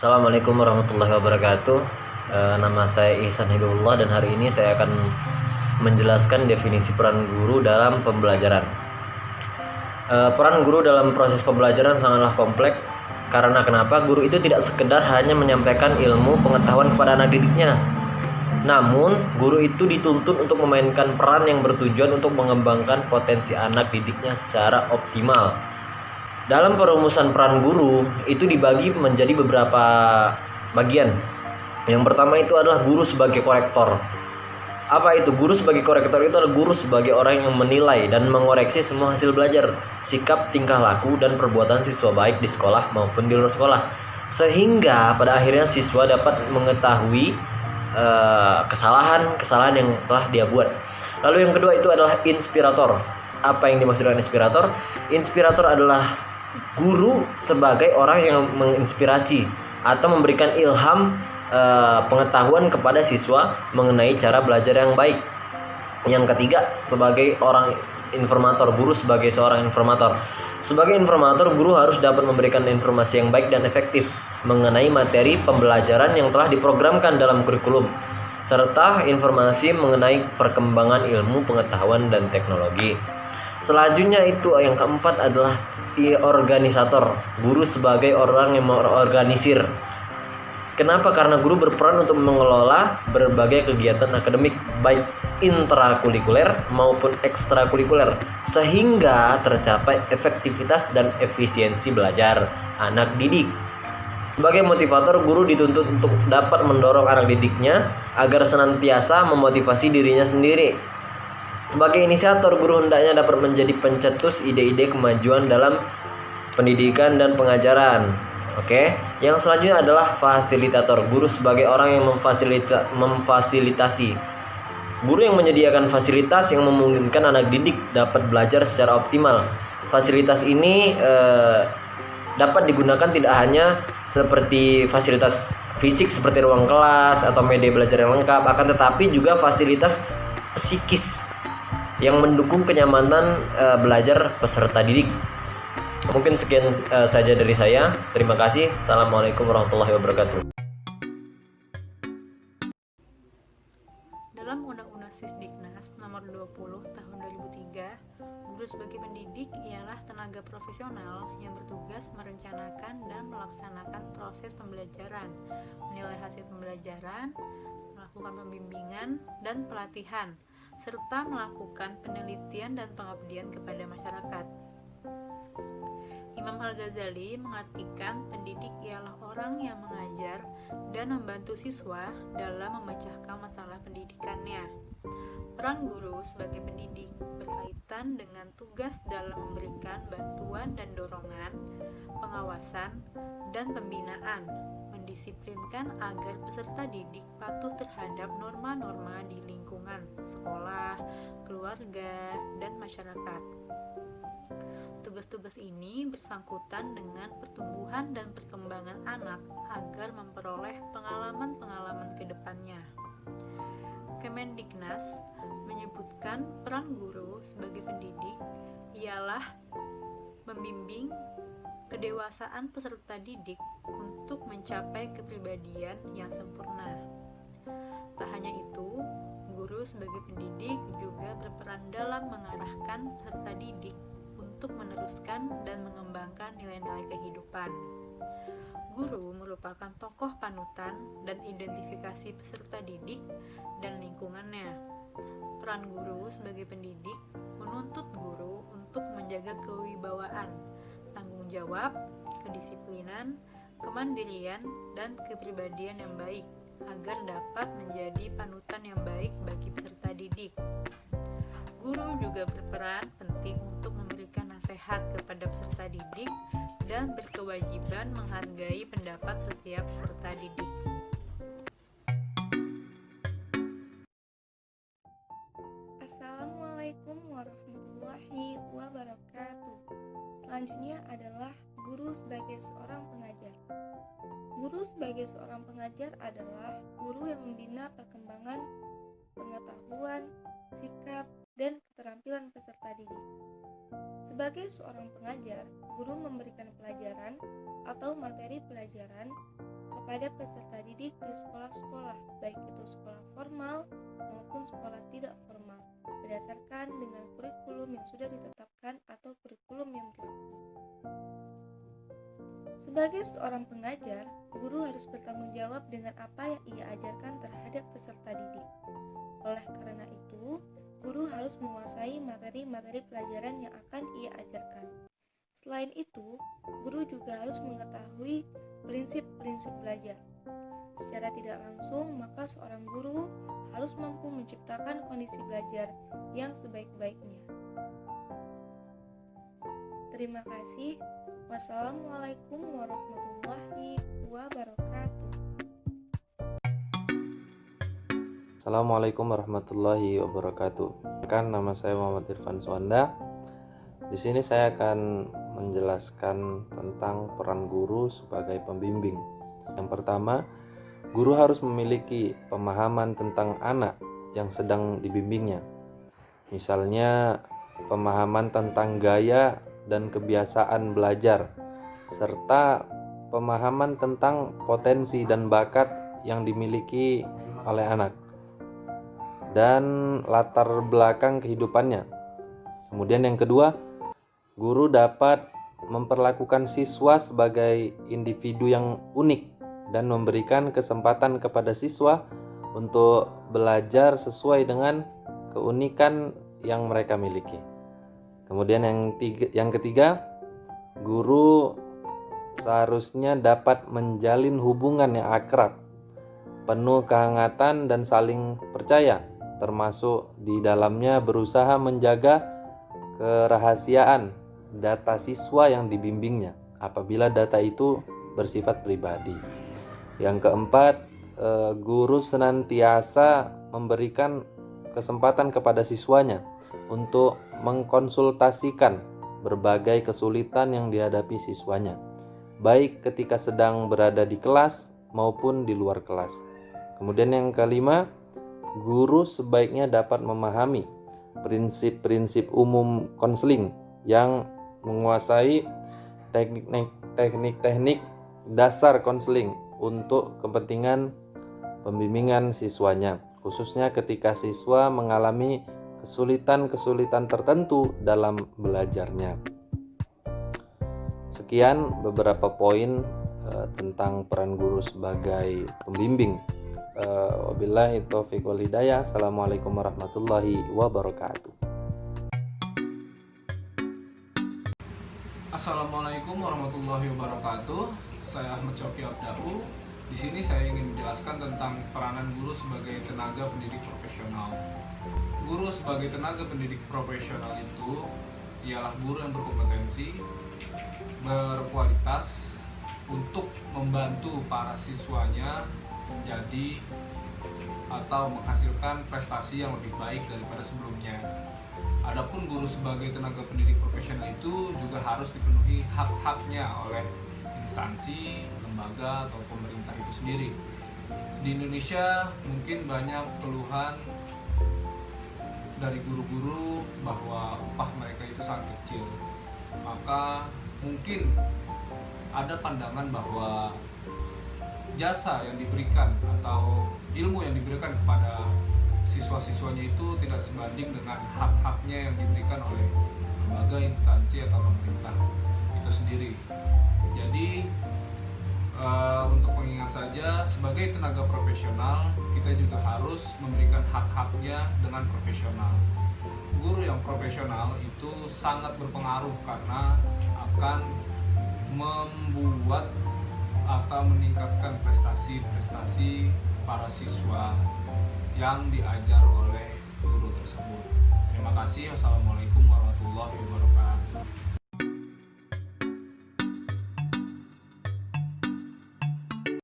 Assalamualaikum warahmatullahi wabarakatuh. Nama saya Ihsan Hidayatullah dan hari ini saya akan menjelaskan definisi peran guru dalam pembelajaran. Peran guru dalam proses pembelajaran sangatlah kompleks karena kenapa? Guru itu tidak sekedar hanya menyampaikan ilmu pengetahuan kepada anak didiknya. Namun, guru itu dituntut untuk memainkan peran yang bertujuan untuk mengembangkan potensi anak didiknya secara optimal. Dalam perumusan peran guru itu dibagi menjadi beberapa bagian. Yang pertama itu adalah guru sebagai korektor. Apa itu? Guru sebagai korektor itu adalah guru sebagai orang yang menilai dan mengoreksi semua hasil belajar, sikap, tingkah laku, dan perbuatan siswa baik di sekolah maupun di luar sekolah. Sehingga pada akhirnya siswa dapat mengetahui kesalahan-kesalahan yang telah dia buat. Lalu yang kedua itu adalah inspirator. Apa yang dimaksud dengan inspirator? Inspirator adalah guru sebagai orang yang menginspirasi atau memberikan ilham pengetahuan kepada siswa mengenai cara belajar yang baik. Yang ketiga, sebagai orang informator, guru sebagai seorang informator. Sebagai informator, guru harus dapat memberikan informasi yang baik dan efektif mengenai materi pembelajaran yang telah diprogramkan dalam kurikulum, serta informasi mengenai perkembangan ilmu, pengetahuan, dan teknologi. Selanjutnya itu yang keempat adalah organisator. Guru sebagai orang yang mengorganisir. Kenapa? Karena guru berperan untuk mengelola berbagai kegiatan akademik baik intrakurikuler maupun ekstrakurikuler sehingga tercapai efektivitas dan efisiensi belajar anak didik. Sebagai motivator, guru dituntut untuk dapat mendorong anak didiknya agar senantiasa memotivasi dirinya sendiri. Sebagai inisiator, guru hendaknya dapat menjadi pencetus ide-ide kemajuan dalam pendidikan dan pengajaran. Oke, yang selanjutnya adalah fasilitator. Guru sebagai orang yang memfasilitasi. Guru yang menyediakan fasilitas yang memungkinkan anak didik dapat belajar secara optimal. Fasilitas ini dapat digunakan tidak hanya seperti fasilitas fisik seperti ruang kelas atau media belajar yang lengkap, akan tetapi juga fasilitas psikis yang mendukung kenyamanan belajar peserta didik. Mungkin sekian saja dari saya. Terima kasih. Assalamualaikum warahmatullahi wabarakatuh. Dalam Undang-Undang Sisdiknas Nomor 20 Tahun 2003, guru sebagai pendidik ialah tenaga profesional yang bertugas merencanakan dan melaksanakan proses pembelajaran, menilai hasil pembelajaran, melakukan pembimbingan dan pelatihan, serta melakukan penelitian dan pengabdian kepada masyarakat. Imam Al-Ghazali mengartikan pendidik ialah orang yang mengajar dan membantu siswa dalam memecahkan masalah pendidikannya. Peran guru sebagai pendidik berkaitan dengan tugas dalam memberikan bantuan dan dorongan, pengawasan, dan pembinaan, mendisiplinkan agar peserta didik patuh terhadap norma-norma di lingkungan sekolah, keluarga, dan masyarakat. Tugas-tugas ini bersangkutan dengan pertumbuhan dan perkembangan anak agar memperoleh pengalaman-pengalaman ke depannya. Kemendiknas menyebutkan peran guru sebagai pendidik ialah membimbing kedewasaan peserta didik untuk mencapai kepribadian yang sempurna. Tak hanya itu, guru sebagai pendidik juga berperan dalam mengarahkan peserta didik untuk meneruskan dan mengembangkan nilai-nilai kehidupan. Guru merupakan tokoh panutan dan identifikasi peserta didik dan lingkungannya. Peran guru sebagai pendidik menuntut guru untuk menjaga kewibawaan, tanggung jawab, kedisiplinan, kemandirian, dan kepribadian yang baik agar dapat menjadi panutan yang baik bagi peserta didik. Guru juga berperan penting untuk memberikan nasihat kepada peserta didik dan berkewajiban menghargai pendapat setiap peserta didik. Assalamualaikum warahmatullahi wabarakatuh. Selanjutnya adalah guru sebagai seorang pengajar. Guru sebagai seorang pengajar adalah guru yang membina perkembangan pengetahuan, sikap, dan keterampilan peserta didik. Sebagai seorang pengajar, guru memberikan pelajaran atau materi pelajaran kepada peserta didik di sekolah-sekolah, baik itu sekolah formal maupun sekolah tidak formal, berdasarkan dengan kurikulum yang sudah ditetapkan atau kurikulum yang berlaku. Sebagai seorang pengajar, guru harus bertanggung jawab dengan apa yang ia ajarkan terhadap peserta didik. Oleh karena itu, guru harus menguasai materi-materi pelajaran yang akan ia ajarkan. Selain itu, guru juga harus mengetahui prinsip-prinsip belajar. Secara tidak langsung, maka seorang guru harus mampu menciptakan kondisi belajar yang sebaik-baiknya. Terima kasih. Wassalamualaikum warahmatullahi wabarakatuh. Assalamualaikum warahmatullahi wabarakatuh. Nama saya Muhammad Irfan Suwanda. Di sini saya akan menjelaskan tentang peran guru sebagai pembimbing. Yang pertama, guru harus memiliki pemahaman tentang anak yang sedang dibimbingnya. Misalnya, pemahaman tentang gaya dan kebiasaan belajar, serta pemahaman tentang potensi dan bakat yang dimiliki oleh anak, dan latar belakang kehidupannya. Kemudian yang kedua, guru dapat memperlakukan siswa sebagai individu yang unik dan memberikan kesempatan kepada siswa untuk belajar sesuai dengan keunikan yang mereka miliki. Kemudian yang ketiga, guru seharusnya dapat menjalin hubungan yang akrab, penuh kehangatan dan saling percaya, termasuk di dalamnya berusaha menjaga kerahasiaan data siswa yang dibimbingnya apabila data itu bersifat pribadi. Yang keempat, guru senantiasa memberikan kesempatan kepada siswanya untuk mengkonsultasikan berbagai kesulitan yang dihadapi siswanya, baik ketika sedang berada di kelas maupun di luar kelas. Kemudian yang kelima, guru sebaiknya dapat memahami prinsip-prinsip umum konseling yang menguasai teknik-teknik dasar konseling untuk kepentingan pembimbingan siswanya, khususnya ketika siswa mengalami kesulitan-kesulitan tertentu dalam belajarnya. Sekian beberapa poin tentang peran guru sebagai pembimbing. Wabillahi taufiq wal hidayah. Assalamualaikum warahmatullahi wabarakatuh. Assalamualaikum warahmatullahi wabarakatuh. Saya Ahmad Syauqi Abdahu. Di sini saya ingin menjelaskan tentang peranan guru sebagai tenaga pendidik profesional. Guru sebagai tenaga pendidik profesional itu ialah guru yang berkompetensi, berkualitas untuk membantu para siswanya menjadi atau menghasilkan prestasi yang lebih baik daripada sebelumnya. Adapun guru sebagai tenaga pendidik profesional itu juga harus dipenuhi hak-haknya oleh instansi, lembaga, atau pemerintah itu sendiri. Di Indonesia mungkin banyak keluhan dari guru-guru bahwa upah mereka itu sangat kecil. Maka mungkin ada pandangan bahwa jasa yang diberikan atau ilmu yang diberikan kepada siswa-siswanya itu tidak sebanding dengan hak-haknya yang diberikan oleh lembaga, instansi, atau pemerintah itu sendiri. Jadi untuk mengingat saja, sebagai tenaga profesional kita juga harus memberikan hak-haknya dengan profesional. Guru yang profesional itu sangat berpengaruh karena akan membuat atau meningkatkan prestasi-prestasi para siswa yang diajar oleh guru tersebut. Terima kasih. Wassalamualaikum warahmatullahi wabarakatuh.